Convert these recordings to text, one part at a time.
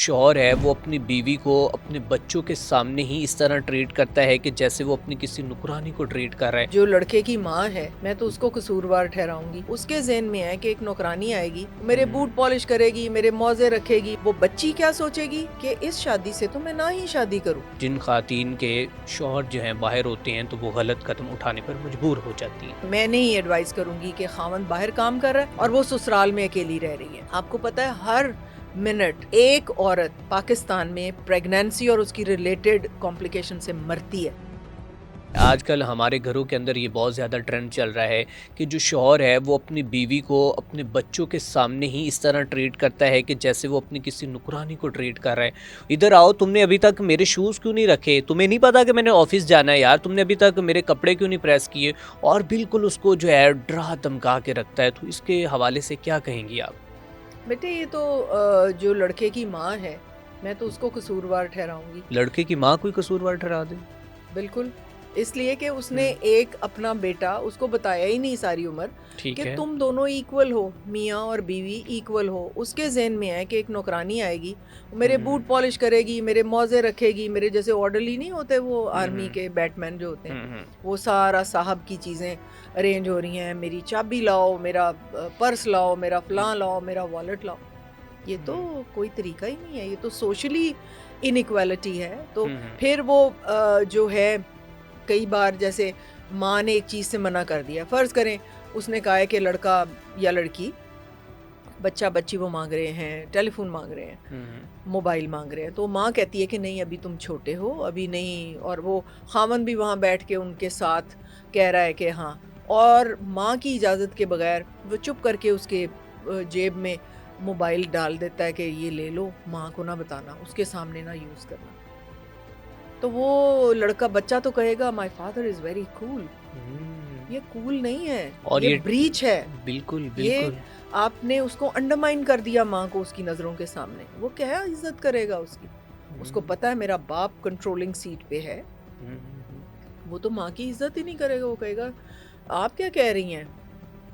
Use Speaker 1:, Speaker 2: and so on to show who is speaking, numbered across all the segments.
Speaker 1: शौहर है वो अपनी बीवी को अपने बच्चों के सामने ही इस तरह ट्रीट करता है कि जैसे वो अपनी किसी नुकरानी को ट्रीट कर रहा है।
Speaker 2: जो लड़के की माँ है मैं तो उसको कसूरवार ठहराऊंगी। उसके ज़हन में है कि एक नौकरानी आएगी, मेरे बूट पॉलिश करेगी, मेरे मौजे रखेगी। वो बच्ची क्या सोचेगी कि इस शादी से तो मैं ना ही शादी करूं।
Speaker 1: जिन खातीन के शौहर जो हैं बाहर होते हैं तो वो गलत कदम उठाने पर मजबूर हो जाती हैं।
Speaker 2: मैं नहीं एडवाइस करूंगी कि खावंद बाहर काम कर रहा है और वो ससुराल में अकेली रह रही है। आपको पता है हर मिनट एक औरत पाकिस्तान में प्रेगनेंसी और उसकी रिलेटेड कॉम्प्लिकेशन से मरती है।
Speaker 1: आजकल हमारे घरों के अंदर ये बहुत ज़्यादा ट्रेंड चल रहा है कि जो शौहर है वो अपनी बीवी को अपने बच्चों के सामने ही इस तरह ट्रीट करता है कि जैसे वो अपनी किसी नुकरानी को ट्रीट कर रहा है। इधर आओ, तुमने अभी तक मेरे शूज़ क्यों नहीं रखे, तुम्हें नहीं पता कि मैंने ऑफिस जाना है यार, तुमने अभी तक मेरे कपड़े क्यों नहीं प्रेस किए। और बिल्कुल उसको जो है डरा धमका के रखता है। तो इसके हवाले से क्या कहेंगी आप?
Speaker 2: बेटे ये तो जो लड़के की माँ है मैं तो उसको कसूरवार ठहराऊंगी।
Speaker 1: लड़के की माँ कोई कसूरवार ठहरा दे?
Speaker 2: बिल्कुल, इसलिए कि उसने एक अपना बेटा उसको बताया ही नहीं सारी उम्र
Speaker 1: ठीक
Speaker 2: कि
Speaker 1: है।
Speaker 2: तुम दोनों इक्वल हो, मियाँ और बीवी इक्वल हो। उसके ज़हन में है कि एक नौकरानी आएगी, मेरे बूट पॉलिश करेगी, मेरे मौजे रखेगी, मेरे जैसे ऑर्डरली नहीं होते वो आर्मी के बैटमैन जो होते हैं, वो सारा साहब की चीज़ें अरेंज हो रही हैं। मेरी चाबी लाओ, मेरा पर्स लाओ, मेरा फलां लाओ, मेरा वॉलेट लाओ। ये तो कोई तरीका ही नहीं है, ये तो सोशली इनइक्वालिटी है। तो फिर वो जो है कई बार जैसे माँ ने एक चीज़ से मना कर दिया, फ़र्ज़ करें उसने कहा है कि लड़का या लड़की बच्चा बच्ची वो मांग रहे हैं, टेलीफोन मांग रहे हैं, मोबाइल मांग रहे हैं, तो माँ कहती है कि नहीं अभी तुम छोटे हो, अभी नहीं। और वो खामन भी वहाँ बैठ के उनके साथ कह रहा है कि हाँ, और माँ की इजाज़त के बगैर वो चुप करके उसके जेब में मोबाइल डाल देता है कि ये ले लो, माँ को ना बताना, उसके सामने ना यूज़ करना। तो वो लड़का बच्चा तो कहेगा my father is very cool. ये कूल नहीं है,
Speaker 1: और
Speaker 2: ये ब्रीच है।
Speaker 1: बिल्कुल
Speaker 2: ये
Speaker 1: बिल्कुल।
Speaker 2: आपने उसको अंडरमाइन कर दिया माँ को उसकी नज़रों के सामने। वो क्या इज्जत करेगा उसकी? उसको पता है मेरा बाप कंट्रोलिंग सीट पे है, वो तो माँ की इज्जत ही नहीं करेगा। वो कहेगा आप क्या कह रही हैं?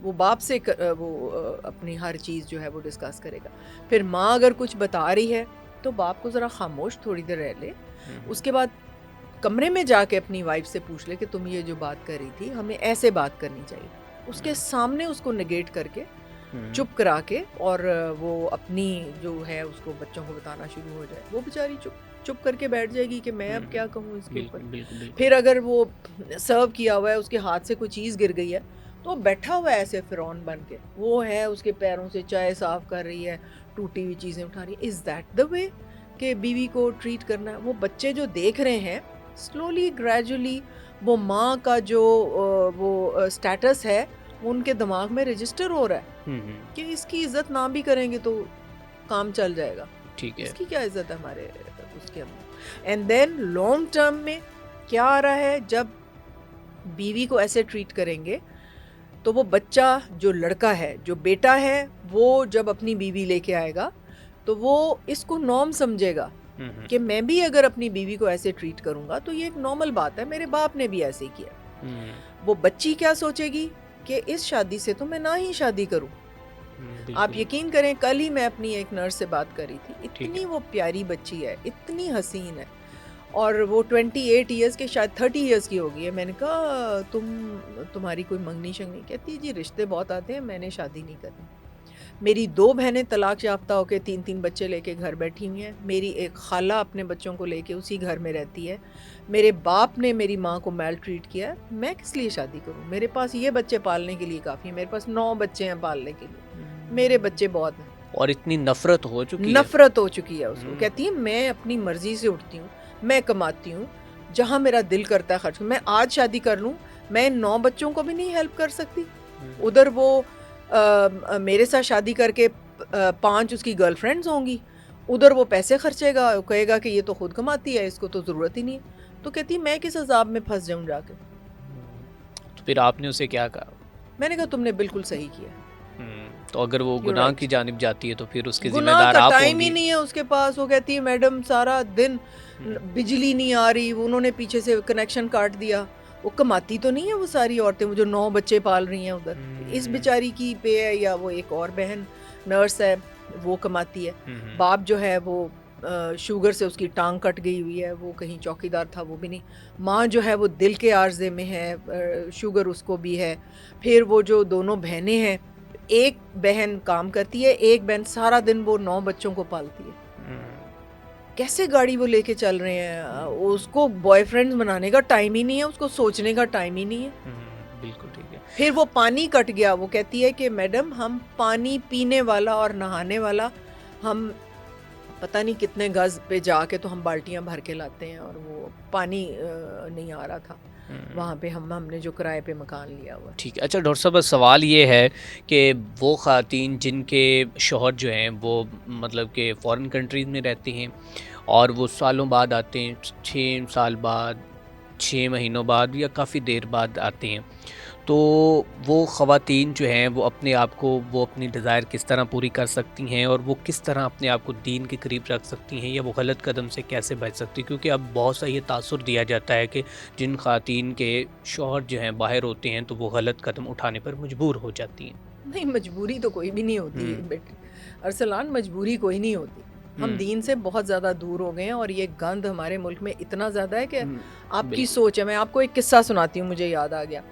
Speaker 2: वो बाप से अपनी हर चीज़ जो है वो डिस्कस करेगा। फिर माँ अगर कुछ बता रही है तो बाप को ज़रा खामोश थोड़ी देर रह ले। उसके बाद कमरे में जाके अपनी वाइफ से पूछ ले कि तुम ये जो बात कर रही थी हमें ऐसे बात करनी चाहिए। उसके सामने उसको नेगेट करके चुप करा के और वो अपनी जो है उसको बच्चों को बताना शुरू हो जाए। वो बेचारी चुप चुप करके बैठ जाएगी कि मैं अब क्या कहूँ इसके ऊपर। फिर अगर वो सर्व किया हुआ है, उसके हाथ से कोई चीज़ गिर गई है तो बैठा हुआ है ऐसे फिरौन बन के, वो है उसके पैरों से चाय साफ कर रही है, टूटी हुई चीज़ें उठा रही है। इज़ दैट द वे कि बीवी को ट्रीट करना है? वो बच्चे जो देख रहे हैं स्लोली ग्रेजुअली वो माँ का जो वो स्टेटस है वो उनके दिमाग में रजिस्टर हो रहा है कि इसकी इज्जत ना भी करेंगे तो काम चल जाएगा।
Speaker 1: ठीक है।
Speaker 2: इसकी क्या इज्जत है हमारे उसके अंदर? एंड देन लॉन्ग टर्म में क्या आ रहा है, जब बीवी को ऐसे ट्रीट करेंगे तो वो बच्चा जो लड़का है, जो बेटा है, वो जब अपनी बीवी लेके आएगा तो वो इसको नॉर्म समझेगा कि मैं भी अगर अपनी बीवी को ऐसे ट्रीट करूंगा तो ये एक नॉर्मल बात है, मेरे बाप ने भी ऐसे ही किया। वो बच्ची क्या सोचेगी कि इस शादी से तो मैं ना ही शादी करूं। आप यकीन करें, कल ही मैं अपनी एक नर्स से बात करी थी, इतनी वो प्यारी बच्ची है, इतनी हसीन है, और वो 28 ईयर्स के शायद 30 ईयर्स की हो गई है। मैंने कहा तुम्हारी कोई मंगनी शंगनी? कहती जी रिश्ते बहुत आते हैं, मैंने शादी नहीं करनी। मेरी 2 बहनें तलाक याफ्ता होकर 3-3 बच्चे लेके घर बैठी हुई हैं। मेरी एक खाला अपने बच्चों को लेके उसी घर में रहती है। मेरे बाप ने मेरी माँ को मैल ट्रीट किया। मैं किस लिए शादी करूँ? मेरे पास ये बच्चे पालने के लिए काफ़ी है, मेरे पास 9 बच्चे हैं पालने के लिए, मेरे बच्चे बहुत हैं।
Speaker 1: और इतनी नफरत हो चुकी है।
Speaker 2: नफरत हो चुकी है उसको। कहती है मैं अपनी मर्जी से उठती हूँ, मैं कमाती हूँ, जहाँ मेरा दिल करता है खर्च। मैं आज शादी कर लूँ, मैं 9 बच्चों को भी नहीं हेल्प कर सकती। उधर वो मेरे साथ शादी करके 5 उसकी गर्लफ्रेंड्स होंगी, उधर वो पैसे खर्चेगा, कहेगा कि ये तो खुद कमाती है, इसको तो ज़रूरत ही नहीं है। तो कहती मैं किस अजाब में फंस जाऊँ जाके।
Speaker 1: तो फिर आपने उसे क्या कहा?
Speaker 2: मैंने कहा तुमने बिल्कुल सही किया।
Speaker 1: तो अगर वो गुनाह की जानिब जाती है तो फिर उसके
Speaker 2: गुनाह
Speaker 1: जिम्मेदार
Speaker 2: का
Speaker 1: आप
Speaker 2: टाइम
Speaker 1: होंगी।
Speaker 2: ही नहीं है उसके पास। वो कहती है मैडम सारा दिन बिजली नहीं आ रही, उन्होंने पीछे से कनेक्शन काट दिया। वो कमाती तो नहीं है वो सारी औरतें, वो जो 9 बच्चे पाल रही हैं उधर, इस बेचारी की पे है, या वो एक और बहन नर्स है वो कमाती है। बाप जो है वो शुगर से उसकी टांग कट गई हुई है, वो कहीं चौकीदार था वो भी नहीं। माँ जो है वो दिल के आर्जे में है, शुगर उसको भी है। फिर वो जो दोनों बहनें हैं, एक बहन काम करती है, एक बहन सारा दिन वो 9 बच्चों को पालती है। कैसे गाड़ी वो लेके चल रहे हैं, उसको बॉयफ्रेंड बनाने का टाइम ही नहीं है, उसको सोचने का टाइम ही नहीं है।
Speaker 1: बिल्कुल ठीक है।
Speaker 2: फिर वो पानी कट गया, वो कहती है कि मैडम हम पानी पीने वाला और नहाने वाला हम पता नहीं कितने गज पे जाके तो हम बाल्टियां भर के लाते हैं, और वो पानी नहीं आ रहा था वहाँ पे। हमने जो किराए पे मकान लिया हुआ।
Speaker 1: ठीक है। अच्छा डॉक्टर साहब, बस सवाल ये है कि वो ख़वातीन जिनके शौहर जो हैं वो मतलब कि फ़ॉरेन कंट्रीज़ में रहती हैं और वो सालों बाद आते हैं, 6 साल बाद, 6 महीनों बाद या काफ़ी देर बाद आते हैं, तो वो ख़वातीन जो हैं वो अपने आप को, वो अपनी डिज़ायर किस तरह पूरी कर सकती हैं और वो किस तरह अपने आप को दीन के करीब रख सकती हैं, या वो गलत कदम से कैसे बच सकती हैं? क्योंकि अब बहुत सा ये तासुर दिया जाता है कि जिन ख़वातीन के शौहर जो हैं बाहर होते हैं तो वो गलत कदम उठाने पर मजबूर हो जाती हैं।
Speaker 2: नहीं, मजबूरी तो कोई भी नहीं होती बेटे अरसलान, मजबूरी कोई नहीं होती। हम दीन से बहुत ज़्यादा दूर हो गए हैं और ये गंद हमारे मुल्क में इतना ज़्यादा है कि आपकी सोच है। मैं आपको एक किस्सा सुनाती हूँ, मुझे याद आ गया।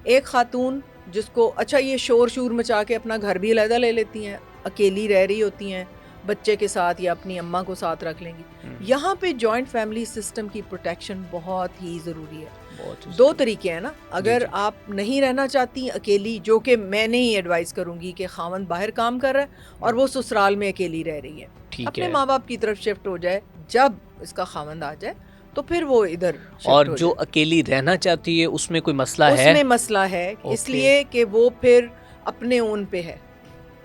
Speaker 2: एक खातून जिसको, अच्छा ये शोर शूर मचा के अपना घर भी अलहदा ले लेती हैं, अकेली रह रही होती हैं बच्चे के साथ या अपनी अम्मा को साथ रख लेंगी। यहाँ पे जॉइंट फैमिली सिस्टम की प्रोटेक्शन बहुत ही ज़रूरी है। दो तरीके हैं ना, अगर आप नहीं रहना चाहती अकेली, जो कि मैं नहीं एडवाइस करूँगी कि खावंद बाहर काम कर रहा है और वो ससुराल में अकेली रह रही है, अपने माँ बाप की तरफ शिफ्ट हो जाए। जब इसका खावंद आ जाए तो फिर वो इधर शिफ्ट
Speaker 1: और
Speaker 2: हो
Speaker 1: जो
Speaker 2: जाए।
Speaker 1: अकेली रहना चाहती है उसमें कोई मसला है?
Speaker 2: उसमें मसला है इसलिए कि वो फिर अपने ओन पे है,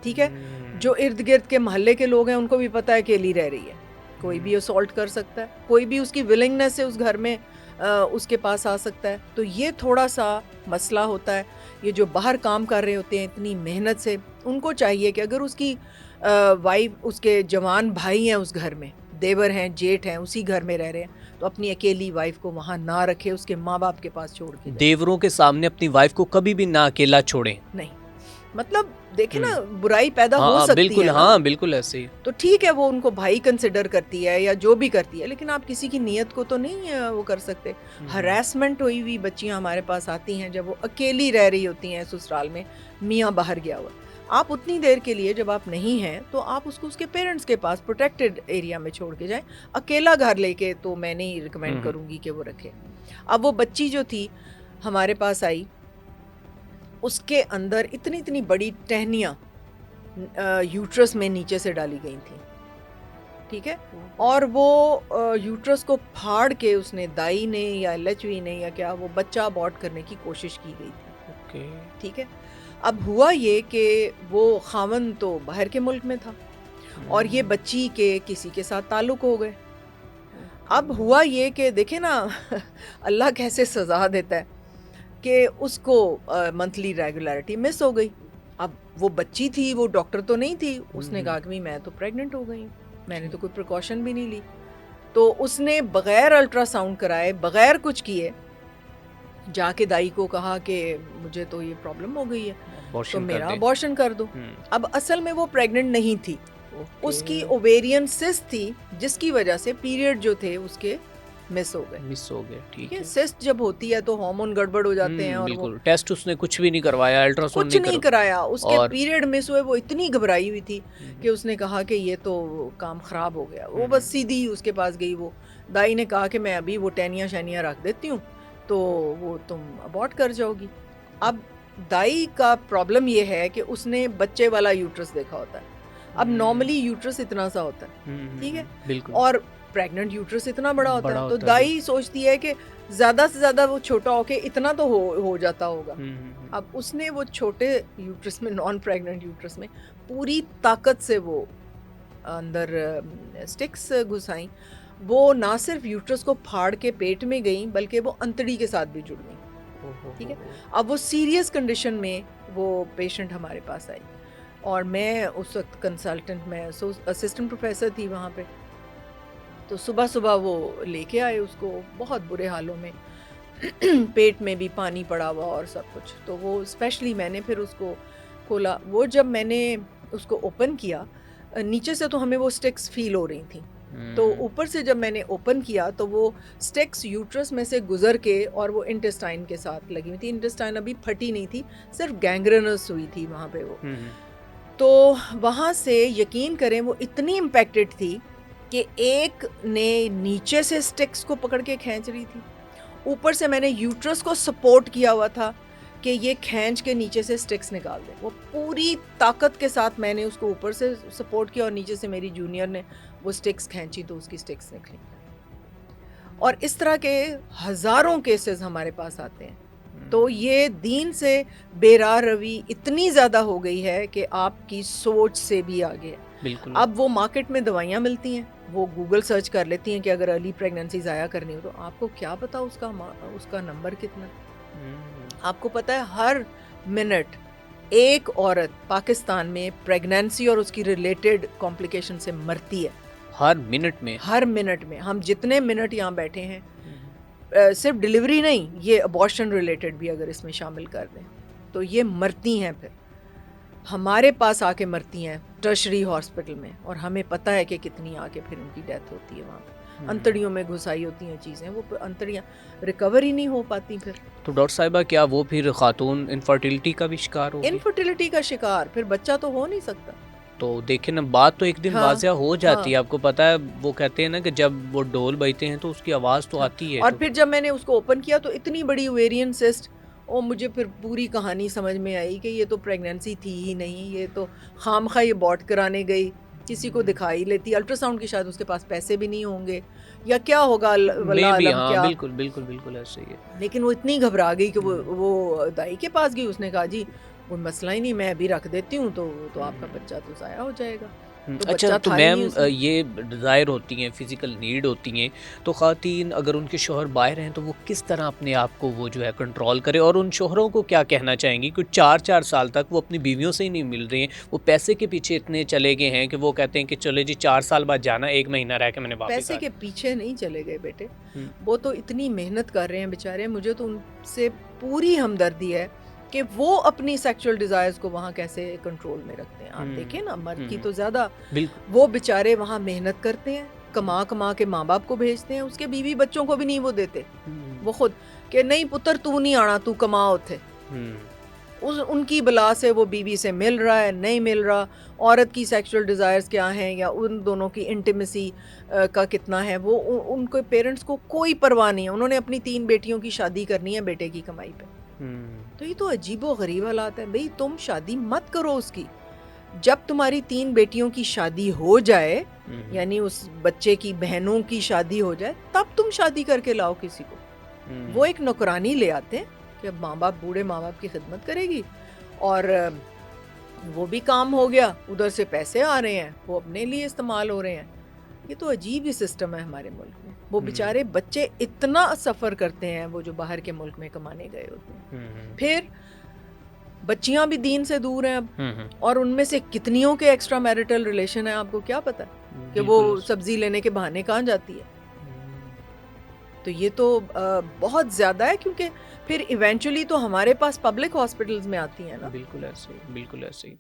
Speaker 2: ठीक है। जो इर्द गिर्द के मोहल्ले के लोग हैं उनको भी पता है अकेली रह रही है, कोई भी असॉल्ट कर सकता है, कोई भी उसकी विलिंगनेस से उस घर में उसके पास आ सकता है। तो ये थोड़ा सा मसला होता है। ये जो बाहर काम कर रहे होते हैं इतनी मेहनत से, उनको चाहिए कि अगर उसकी वाइफ, उसके जवान भाई हैं उस घर में, देवर हैं, जेठ हैं, उसी घर में रह रहे हैं, तो अपनी अकेली वाइफ को वहाँ ना रखे, उसके माँ बाप के पास छोड़ के।
Speaker 1: देवरों के सामने अपनी वाइफ को कभी भी ना अकेला छोड़ें।
Speaker 2: नहीं, मतलब देखे ना, बुराई पैदा हो सकती
Speaker 1: बिल्कुल,
Speaker 2: है ना।
Speaker 1: हाँ बिल्कुल ऐसे ही।
Speaker 2: तो ठीक है, वो उनको भाई कंसिडर करती है या जो भी करती है, लेकिन आप किसी की नीयत को तो नहीं वो कर सकते। हरासमेंट हुई हुई बच्चियां हमारे पास आती हैं जब वो अकेली रह रही होती हैं ससुराल में, मियाँ बाहर गया हुआ। आप उतनी देर के लिए जब आप नहीं हैं तो आप उसको उसके पेरेंट्स के पास प्रोटेक्टेड एरिया में छोड़ के जाएं। अकेला घर लेके तो मैं नहीं रिकमेंड करूँगी कि वो रखे। अब वो बच्ची जो थी हमारे पास आई, उसके अंदर इतनी इतनी बड़ी टहनियाँ यूट्रस में नीचे से डाली गई थी, ठीक है। और वो यूट्रस को फाड़ के उसने, दाई ने या LHV ने या क्या, वो बच्चा अबॉर्ट करने की कोशिश की गई थी, ठीक है। अब हुआ ये कि वो खावन तो बाहर के मुल्क में था और ये बच्ची के किसी के साथ ताल्लुक हो गए। अब हुआ ये कि देखे ना अल्लाह कैसे सज़ा देता है कि उसको मंथली रेगुलरिटी मिस हो गई। अब वो बच्ची थी, वो डॉक्टर तो नहीं थी, उसने कहा कि मैं तो प्रेग्नेंट हो गई हूँ, मैंने तो कोई प्रिकॉशन भी नहीं ली। तो उसने बग़ैर अल्ट्रासाउंड कराए, बग़ैर कुछ किए, जाके दाई को कहा कि मुझे तो ये प्रॉब्लम हो गई है, तो मेरा अबॉर्शन कर दो। अब असल में वो प्रेग्नेंट नहीं थी, उसकी ओवेरियन सिस्ट थी, जिसकी वजह से पीरियड जो थे उसके मिस हो गए, ठीक है। सिस्ट जब होती है तो हार्मोन गड़बड़ हो जाते हैं, और वो
Speaker 1: टेस्ट उसने कुछ भी नहीं करवाया, अल्ट्रासाउंड
Speaker 2: कुछ नहीं कराया, उसके पीरियड मिस हुए। वो इतनी घबराई हुई थी कि उसने कहा कि ये तो काम खराब हो गया। वो बस सीधी उसके पास गई, वो दाई ने कहा कि मैं अभी वो टहनियाँ शैनियाँ रख देती हूँ तो वो तुम अबॉर्ट कर जाओगी। अब दाई का प्रॉब्लम ये है कि उसने बच्चे वाला यूट्रस देखा होता है। अब नॉर्मली यूट्रस इतना सा होता है, ठीक है, और प्रेग्नेंट यूट्रस इतना बड़ा होता है। तो दाई सोचती है कि ज़्यादा से ज़्यादा वो छोटा होके इतना तो हो जाता होगा। अब उसने वो छोटे यूट्रस में, नॉन प्रेग्नेंट यूट्रस में पूरी ताकत से वो अंदर स्टिक्स घुसाई। वो ना सिर्फ यूट्रस को फाड़ के पेट में गई, बल्कि वो अंतड़ी के साथ भी जुड़ गई, ठीक है। अब वो सीरियस कंडीशन में वो पेशेंट हमारे पास आई और मैं उस वक्त कंसल्टेंट, मैं असिस्टेंट प्रोफेसर थी वहाँ पे। तो सुबह सुबह वो लेके आए उसको बहुत बुरे हालों में, पेट में भी पानी पड़ा हुआ और सब कुछ। तो वो स्पेशली मैंने फिर उसको खोला। वो जब मैंने उसको ओपन किया, नीचे से तो हमें वो स्टिक्स फील हो रही थी, तो ऊपर से जब मैंने ओपन किया तो वो स्टेक्स यूट्रस में से गुजर के और वो इंटेस्टाइन के साथ लगी हुई थी। इंटेस्टाइन अभी फटी नहीं थी, सिर्फ गैंग्रेनस हुई थी वहाँ पे वो। तो वहाँ से यकीन करें वो इतनी इम्पैक्टेड थी कि एक ने नीचे से स्टिक्स को पकड़ के खींच रही थी, ऊपर से मैंने यूट्रस को सपोर्ट किया हुआ था कि ये खींच के नीचे से स्टिक्स निकाल दे। वो पूरी ताकत के साथ मैंने उसको ऊपर से सपोर्ट किया और नीचे से मेरी जूनियर ने वो स्टिक्स खींची तो उसकी स्टिक्स निकली। और इस तरह के हज़ारों केसेस हमारे पास आते हैं। तो ये दीन से बेरा रवी इतनी ज़्यादा हो गई है कि आपकी सोच से भी आगे है।
Speaker 1: बिल्कुल।
Speaker 2: अब वो मार्केट में दवाइयाँ मिलती हैं, वो गूगल सर्च कर लेती हैं कि अगर अर्ली प्रेगनेंसी ज़ाया करनी हो तो आपको क्या पता उसका नंबर कितना। आपको पता है हर मिनट एक औरत पाकिस्तान में प्रेगनेंसी और उसकी रिलेटेड कॉम्प्लिकेशन से मरती है।
Speaker 1: हर मिनट में?
Speaker 2: हर मिनट में। हम जितने मिनट यहाँ बैठे हैं, सिर्फ डिलीवरी नहीं, ये अबॉर्शन रिलेटेड भी अगर इसमें शामिल कर दें तो ये मरती हैं, फिर हमारे पास आके मरती हैं टर्शरी हॉस्पिटल में, और हमें पता है कि कितनी आके फिर उनकी डेथ होती है वहाँ पे। अंतड़ियों में घुसाई होती हैं चीज़ें, वो अंतड़ियाँ रिकवर ही नहीं हो पाती फिर।
Speaker 1: तो डॉक्टर साहिबा, क्या वो फिर खातून इनफर्टिलिटी का भी शिकार होगी?
Speaker 2: इनफर्टिलिटी का शिकार, फिर बच्चा तो हो नहीं सकता।
Speaker 1: तो देखिए ना, बात तो एक दिन
Speaker 2: हाँ,
Speaker 1: वाज़िया हो जाती है।
Speaker 2: हाँ।
Speaker 1: आपको पता है, वो कहते हैं ना कि जब वो डोल बजते हैं तो उसकी आवाज़ तो आती है।
Speaker 2: और
Speaker 1: तो
Speaker 2: फिर जब मैंने उसको ओपन किया तो इतनी बड़ी ओवेरियन सिस्ट, और मुझे फिर पूरी कहानी समझ में आई कि ये तो प्रेगनेंसी थी ही नहीं, ये तो खामखा ये बॉट कराने गई, किसी को दिखाई लेती। अल्ट्रासाउंड की शायद उसके पास पैसे भी नहीं होंगे या क्या होगा, वल्लाह
Speaker 1: भी,
Speaker 2: आलम
Speaker 1: हाँ,
Speaker 2: क्या।
Speaker 1: बिल्कुल बिल्कुल बिल्कुल ऐसे ही है।
Speaker 2: लेकिन वो इतनी घबरा गई कि वो दाई के पास गई। उसने कहा जी कोई मसला ही नहीं, मैं अभी रख देती हूँ तो आपका बच्चा तो ज़ाया हो जाएगा। तो
Speaker 1: अच्छा,
Speaker 2: बच्चा
Speaker 1: तो
Speaker 2: था ही नहीं
Speaker 1: मैम,
Speaker 2: उसमें।
Speaker 1: ये डिज़ायर होती हैं, फ़िज़िकल नीड होती हैं, तो ख़वातीन अगर उनके शौहर बाहर हैं तो वो किस तरह अपने आप को वो जो है कंट्रोल करें? और उन शौहरों को क्या कहना चाहेंगी कि 4-4 साल तक वो अपनी बीवियों से ही नहीं मिल रहे हैं, वो पैसे के पीछे इतने चले गए हैं कि वो कहते हैं कि चलो जी 4 साल बाद जाना, 1 महीना रह के मैंने वापस
Speaker 2: पैसे
Speaker 1: आ
Speaker 2: के पीछे नहीं चले गए बेटे,
Speaker 1: हुँ।
Speaker 2: वो तो इतनी मेहनत कर रहे हैं बेचारे। मुझे तो उनसे पूरी हमदर्दी है कि वो अपनी सेक्सुअल डिज़ायर्स को वहाँ कैसे कंट्रोल में रखते हैं। आप देखें ना, मर्द की तो ज़्यादा,
Speaker 1: बिल्कुल।
Speaker 2: वो बेचारे वहाँ मेहनत करते हैं, कमा कमा के माँ बाप को भेजते हैं, उसके बीवी बच्चों को भी नहीं वो देते। वो खुद कि नहीं पुत्र तू नहीं आना, तू कमाओ थे। उनकी बला से वो बीवी से मिल रहा है, नहीं मिल रहा, औरत की सेक्सुअल डिज़ायर्स क्या हैं या उन दोनों की इंटीमेसी का कितना है, वो उनके पेरेंट्स को कोई परवाह नहीं है। उन्होंने अपनी 3 बेटियों की शादी करनी है बेटे की कमाई पे। तो ये तो अजीबो गरीब हालात है। भाई तुम शादी मत करो उसकी, जब तुम्हारी 3 बेटियों की शादी हो जाए, यानी उस बच्चे की बहनों की शादी हो जाए, तब तुम शादी करके लाओ किसी को। वो एक नौकरानी ले आते हैं कि अब माँ बाप, बूढ़े माँ बाप की खिदमत करेगी, और वो भी काम हो गया, उधर से पैसे आ रहे हैं, वो अपने लिए इस्तेमाल हो रहे हैं। ये तो अजीब ही सिस्टम है हमारे मुल्क में। वो बेचारे बच्चे इतना सफ़र करते हैं, वो जो बाहर के मुल्क में कमाने गए होते हैं। फिर बच्चियां भी दीन से दूर हैं अब, और उनमें से कितनियों के एक्स्ट्रा मैरिटल रिलेशन है, आपको क्या पता कि वो सब्जी लेने के बहाने कहाँ जाती है। तो ये तो बहुत ज़्यादा है, क्योंकि फिर इवेंचुअली तो हमारे पास पब्लिक हॉस्पिटल्स में आती हैं ना।
Speaker 1: बिल्कुल ऐसे ही, बिल्कुल ऐसे ही।